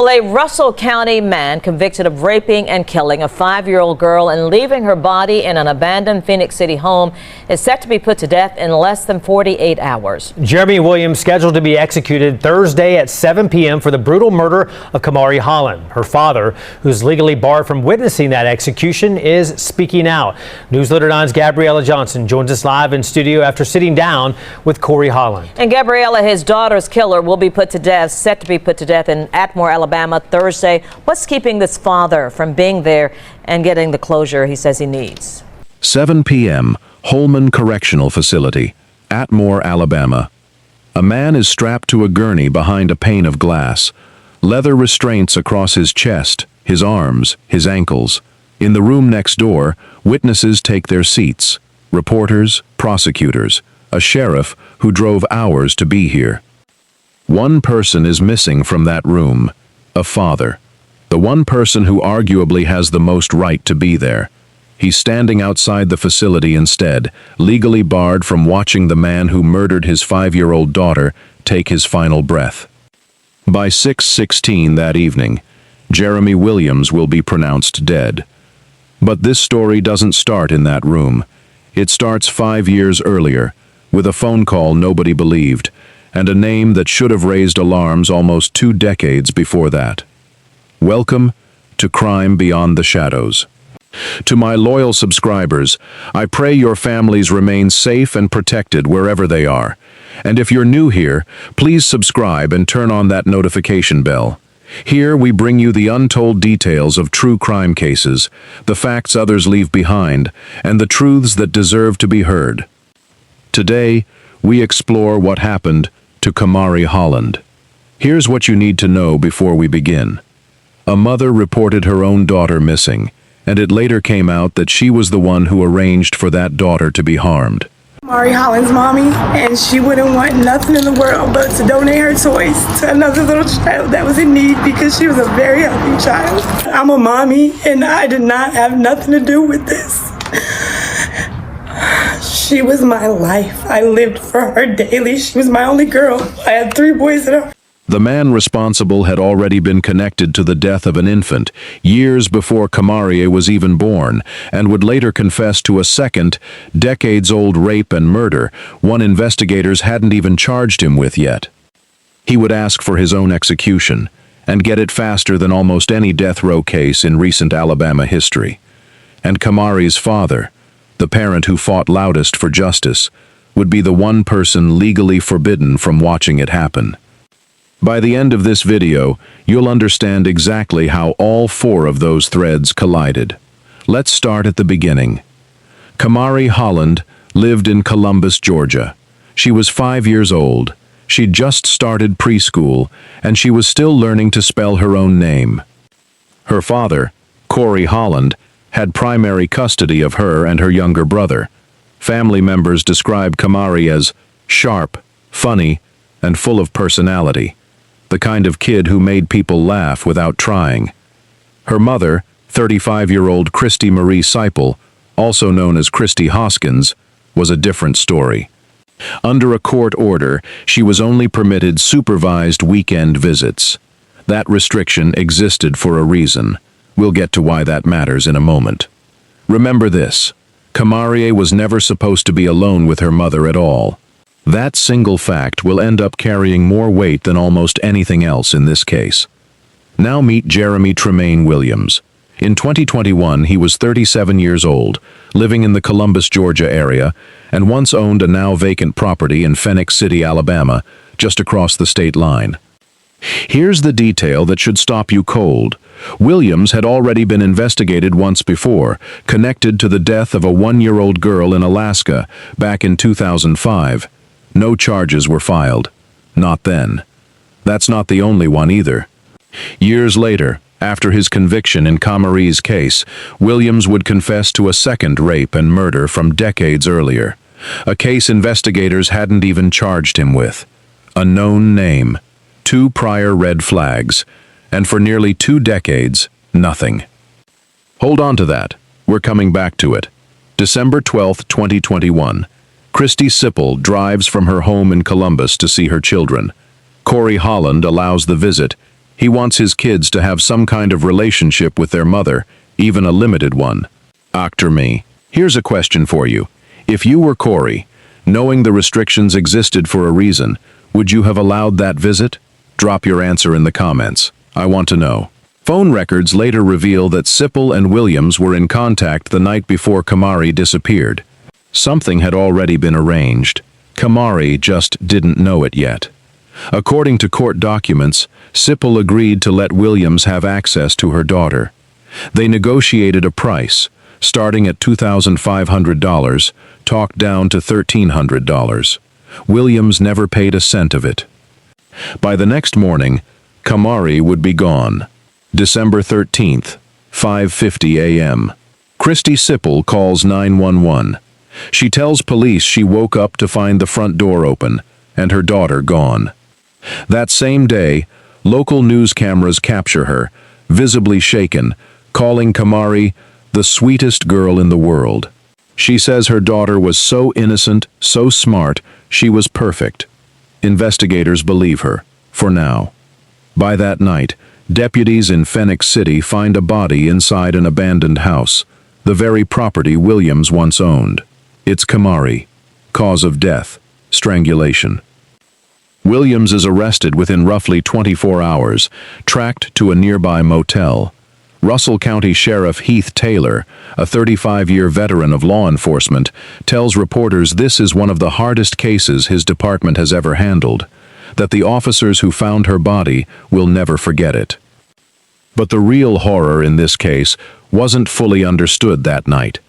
Well, a Russell County man convicted of raping and killing a 5-year-old girl and leaving her body in an abandoned Phenix City home is set to be put to death in less than 48 hours. Jeremy Williams scheduled to be executed Thursday at 7 p.m. for the brutal murder of Kamarie Holland. Her father, who's legally barred from witnessing that execution, is speaking out. Newsletter 9's Gabriella Johnson joins us live in studio after sitting down with Kamarie Holland. And Gabriella, his daughter's killer will be put to death, set to be put to death in Atmore, Alabama, Thursday. What's keeping this father from being there and getting the closure he says he needs? 7 p.m., Holman Correctional Facility, Atmore, Alabama. A man is strapped to a gurney behind a pane of glass. Leather restraints across his chest, his arms, his ankles. In the room next door, witnesses take their seats. Reporters, prosecutors, a sheriff who drove hours to be here. One person is missing from that room, a father. The one person who arguably has the most right to be there. He's standing outside the facility instead, legally barred from watching the man who murdered his 5-year-old daughter take his final breath. By 6:16 that evening, Jeremy Williams will be pronounced dead. But this story doesn't start in that room. It starts 5 years earlier, with a phone call nobody believed, and a name that should have raised alarms almost 2 decades before that. Welcome to Crime Beyond the Shadows. To my loyal subscribers, I pray your families remain safe and protected wherever they are. And if you're new here, please subscribe and turn on that notification bell. Here we bring you the untold details of true crime cases, the facts others leave behind, and the truths that deserve to be heard. Today, we explore what happened to Kamarie Holland. Here's what you need to know before we begin. A mother reported her own daughter missing, and it later came out that she was the one who arranged for that daughter to be harmed. Kamarie Holland's mommy, and she wouldn't want nothing in the world but to donate her toys to another little child that was in need because she was a very healthy child. I'm a mommy, and I did not have nothing to do with this. She was my life. I lived for her daily. She was my only girl. I had 3 boys at her. The man responsible had already been connected to the death of an infant, years before Kamarie was even born, and would later confess to a second, decades-old rape and murder, one investigators hadn't even charged him with yet. He would ask for his own execution, and get it faster than almost any death row case in recent Alabama history. And Kamarie's father, the parent who fought loudest for justice, would be the one person legally forbidden from watching it happen. By the end of this video, you'll understand exactly how all 4 of those threads collided. Let's start at the beginning. Kamarie Holland lived in Columbus, Georgia. She was 5 years old. She'd just started preschool, and she was still learning to spell her own name. Her father, Kamarie Holland, had primary custody of her and her younger brother. Family members described Kamarie as sharp, funny, and full of personality. The kind of kid who made people laugh without trying. Her mother, 35-year-old Christy Marie Seipel, also known as Christy Hoskins, was a different story. Under a court order, she was only permitted supervised weekend visits. That restriction existed for a reason. We'll get to why that matters in a moment. Remember this, Kamarie was never supposed to be alone with her mother at all. That single fact will end up carrying more weight than almost anything else in this case. Now meet Jeremy Tremaine Williams. In 2021, he was 37 years old, living in the Columbus, Georgia area, and once owned a now vacant property in Phenix City, Alabama, just across the state line. Here's the detail that should stop you cold. Williams had already been investigated once before, connected to the death of a 1-year-old girl in Alaska back in 2005. No charges were filed. Not then. That's not the only one either. Years later, after his conviction in Kamarie's case, Williams would confess to a second rape and murder from decades earlier. A case investigators hadn't even charged him with. A known name. 2 prior red flags. And for nearly 2 decades, nothing. Hold on to that. We're coming back to it. December 12, 2021. Christy Seipel drives from her home in Columbus to see her children. Kamarie Holland allows the visit, He wants his kids to have some kind of relationship with their mother, even a limited one. Actor me. Here's a question for you. If you were Corey, knowing the restrictions existed for a reason, would you have allowed that visit? Drop your answer in the comments. I want to know. Phone records later reveal that Sipple and Williams were in contact the night before Kamarie disappeared. Something had already been arranged. Kamarie just didn't know it yet. According to court documents, Sipple agreed to let Williams have access to her daughter. They negotiated a price, starting at $2,500, talked down to $1,300. Williams never paid a cent of it. By the next morning, Kamarie would be gone. December 13th, 5:50 a.m. Christy Sipple calls 911. She tells police she woke up to find the front door open and her daughter gone. That same day, local news cameras capture her, visibly shaken, calling Kamarie the sweetest girl in the world. She says her daughter was so innocent, so smart, she was perfect. Investigators believe her, for now. By that night, deputies in Phenix City find a body inside an abandoned house, the very property Williams once owned. It's Kamarie. Cause of death, strangulation. Williams is arrested within roughly 24 hours, tracked to a nearby motel. Russell County Sheriff Heath Taylor, a 35-year veteran of law enforcement, tells reporters this is one of the hardest cases his department has ever handled, that the officers who found her body will never forget it. But the real horror in this case wasn't fully understood that night.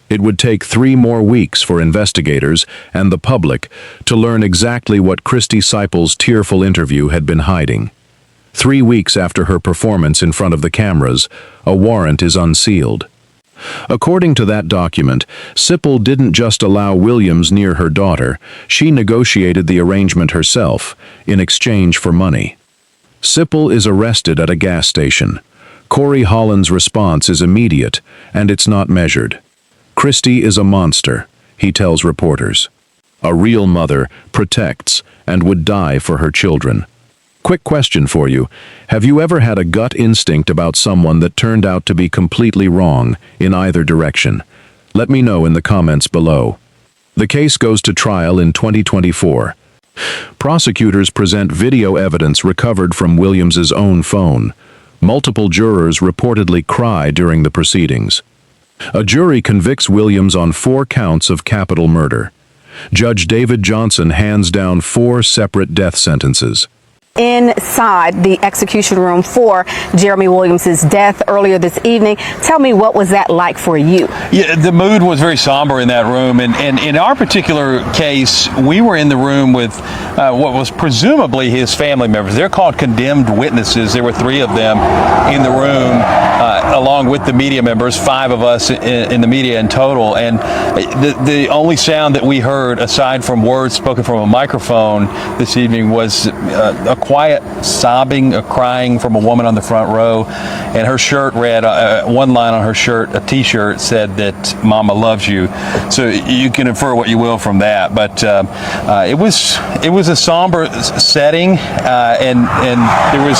It would take 3 more weeks for investigators and the public to learn exactly what Christy Sipple's tearful interview had been hiding. 3 weeks after her performance in front of the cameras, a warrant is unsealed. According to that document, Sipple didn't just allow Williams near her daughter, she negotiated the arrangement herself, in exchange for money. Sipple is arrested at a gas station. Kamarie Holland's response is immediate, and it's not measured. Christy is a monster, he tells reporters. A real mother protects and would die for her children. Quick question for you. Have you ever had a gut instinct about someone that turned out to be completely wrong in either direction? Let me know in the comments below. The case goes to trial in 2024. Prosecutors present video evidence recovered from Williams's own phone. Multiple jurors reportedly cry during the proceedings. A jury convicts Williams on 4 counts of capital murder. Judge David Johnson hands down 4 separate death sentences. Inside the execution room for Jeremy Williams' death earlier this evening. Tell me, what was that like for you? Yeah, the mood was very somber in that room, and in our particular case, we were in the room with what was presumably his family members. They're called condemned witnesses. There were 3 of them in the room, along with the media members, 5 of us in the media in total, and the only sound that we heard, aside from words spoken from a microphone this evening, was a quiet sobbing, a crying from a woman on the front row, and her shirt read, one line on her shirt, a t-shirt said that Mama loves you. So you can infer what you will from that, but it was a somber setting, and there was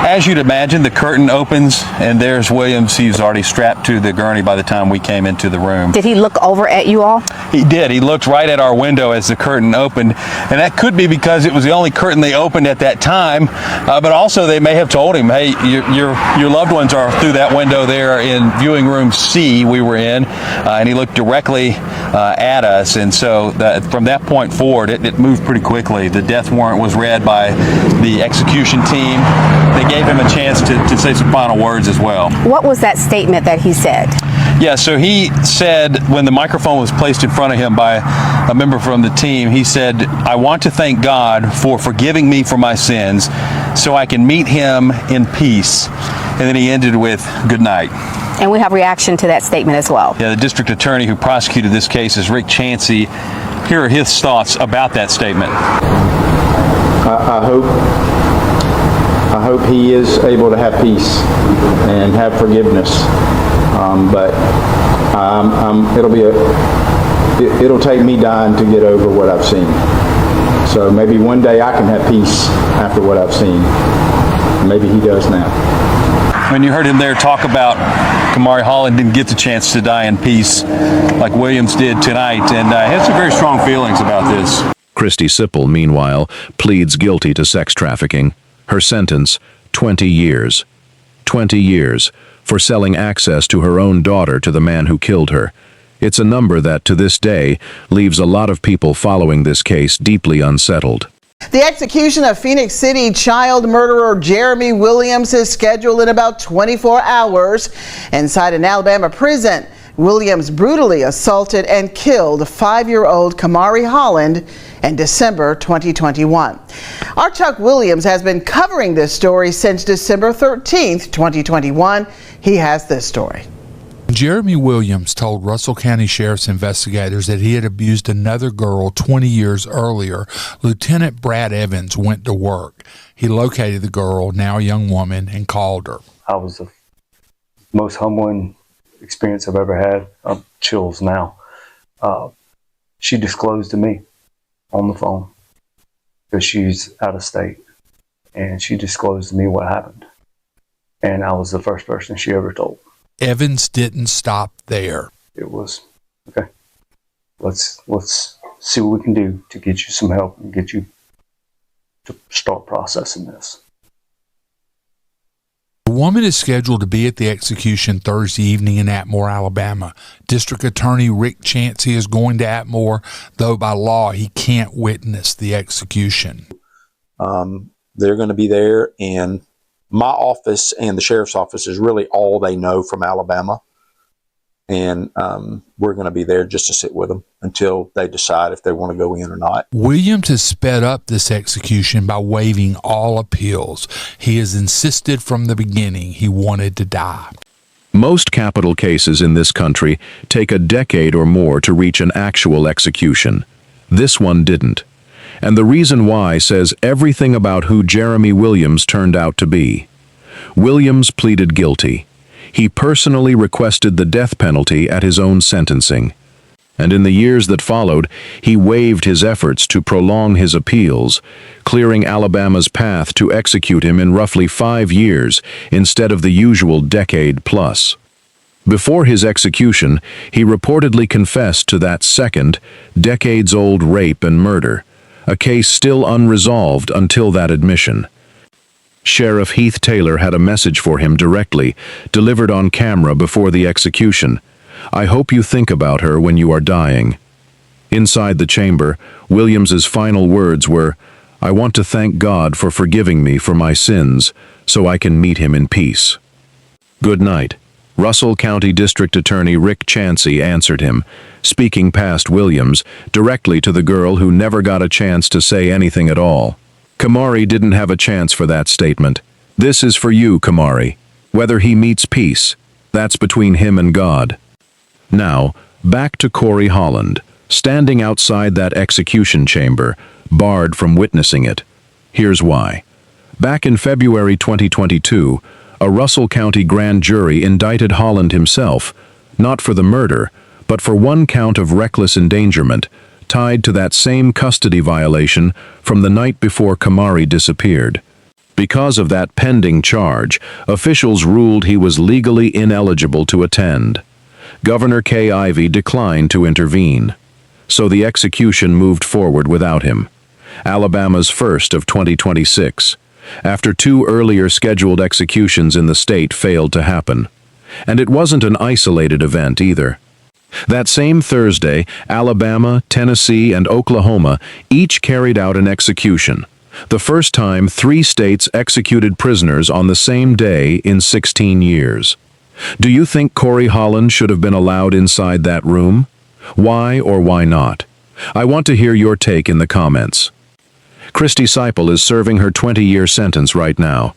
as you'd imagine, the curtain opens and there's Williams. He's already strapped to the gurney by the time we came into the room. Did he look over at you all? He did. He looked right at our window as the curtain opened, and that could be because it was the only curtain they opened at that time, but also they may have told him, hey, your loved ones are through that window there in viewing room C we were in, and he looked directly at us, and so from that point forward it moved pretty quickly. The death warrant was read by the execution team. They gave him a chance to say some final words as well. What was that statement that he said? Yeah, so he said, when the microphone was placed in front of him by a member from the team, he said, I want to thank God for forgiving me for my sins so I can meet him in peace. And then he ended with, good night. And we have reaction to that statement as well. Yeah, the district attorney who prosecuted this case is Rick Chancey. Here are his thoughts about that statement. I hope he is able to have peace and have forgiveness. But it'll take me dying to get over what I've seen. So maybe one day I can have peace after what I've seen. Maybe he does now. When you heard him there talk about Kamarie Holland didn't get the chance to die in peace like Williams did tonight, and had some very strong feelings about this. Christy Sipple, meanwhile, pleads guilty to sex trafficking. Her sentence, 20 years. 20 years for selling access to her own daughter to the man who killed her. It's a number that, to this day, leaves a lot of people following this case deeply unsettled. The execution of Phenix City child murderer Jeremy Williams is scheduled in about 24 hours. Inside an Alabama prison, Williams brutally assaulted and killed 5-year-old Kamarie Holland in December 2021. Our Chuck Williams has been covering this story since December 13th, 2021. He has this story. Jeremy Williams told Russell County Sheriff's investigators that he had abused another girl 20 years earlier. Lieutenant Brad Evans went to work. He located the girl, now a young woman, and called her. I was the most humbling experience I've ever had. I'm chills now. She disclosed to me on the phone because she's out of state, and she disclosed to me what happened. And I was the first person she ever told. Evans didn't stop there. It was, okay, let's see what we can do to get you some help and get you to start processing this. The woman is scheduled to be at the execution Thursday evening in Atmore, Alabama. District Attorney Rick Chancey is going to Atmore, though by law he can't witness the execution. They're going to be there, and my office and the sheriff's office is really all they know from Alabama. And we're going to be there just to sit with them until they decide if they want to go in or not. Williams has sped up this execution by waiving all appeals. He has insisted from the beginning he wanted to die. Most capital cases in this country take a decade or more to reach an actual execution. This one didn't. And the reason why says everything about who Jeremy Williams turned out to be. Williams pleaded guilty. He personally requested the death penalty at his own sentencing. And in the years that followed, he waived his efforts to prolong his appeals, clearing Alabama's path to execute him in roughly 5 years instead of the usual decade plus. Before his execution, he reportedly confessed to that second, decades-old rape and murder, a case still unresolved until that admission. Sheriff Heath Taylor had a message for him directly, delivered on camera before the execution. "I hope you think about her when you are dying." Inside the chamber, Williams's final words were, "I want to thank God for forgiving me for my sins, so I can meet him in peace." "Good night." Russell County District Attorney Rick Chancey answered him, speaking past Williams, directly to the girl who never got a chance to say anything at all. Kamarie didn't have a chance for that statement. "This is for you, Kamarie. Whether he meets peace, that's between him and God." Now, back to Kamarie Holland, standing outside that execution chamber, barred from witnessing it. Here's why. Back in February 2022, a Russell County grand jury indicted Holland himself, not for the murder, but for one count of reckless endangerment, tied to that same custody violation from the night before Kamarie disappeared. Because of that pending charge, officials ruled he was legally ineligible to attend. Governor Kay Ivey declined to intervene. So the execution moved forward without him. Alabama's first of 2026. After 2 earlier scheduled executions in the state failed to happen. And it wasn't an isolated event either. That same Thursday, Alabama, Tennessee, and Oklahoma each carried out an execution. The first time 3 states executed prisoners on the same day in 16 years. Do you think Kamarie Holland should have been allowed inside that room? Why or why not? I want to hear your take in the comments. Christy Sipple is serving her 20-year sentence right now.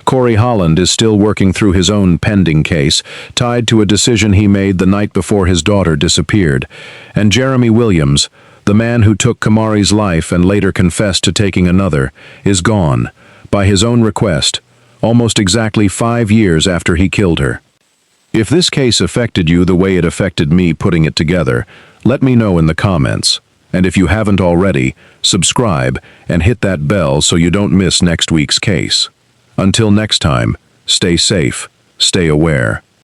Kamarie Holland is still working through his own pending case, tied to a decision he made the night before his daughter disappeared. And Jeremy Williams, the man who took Kamarie's life and later confessed to taking another, is gone, by his own request, almost exactly 5 years after he killed her. If this case affected you the way it affected me putting it together, let me know in the comments. And if you haven't already, subscribe and hit that bell so you don't miss next week's case. Until next time, stay safe, stay aware.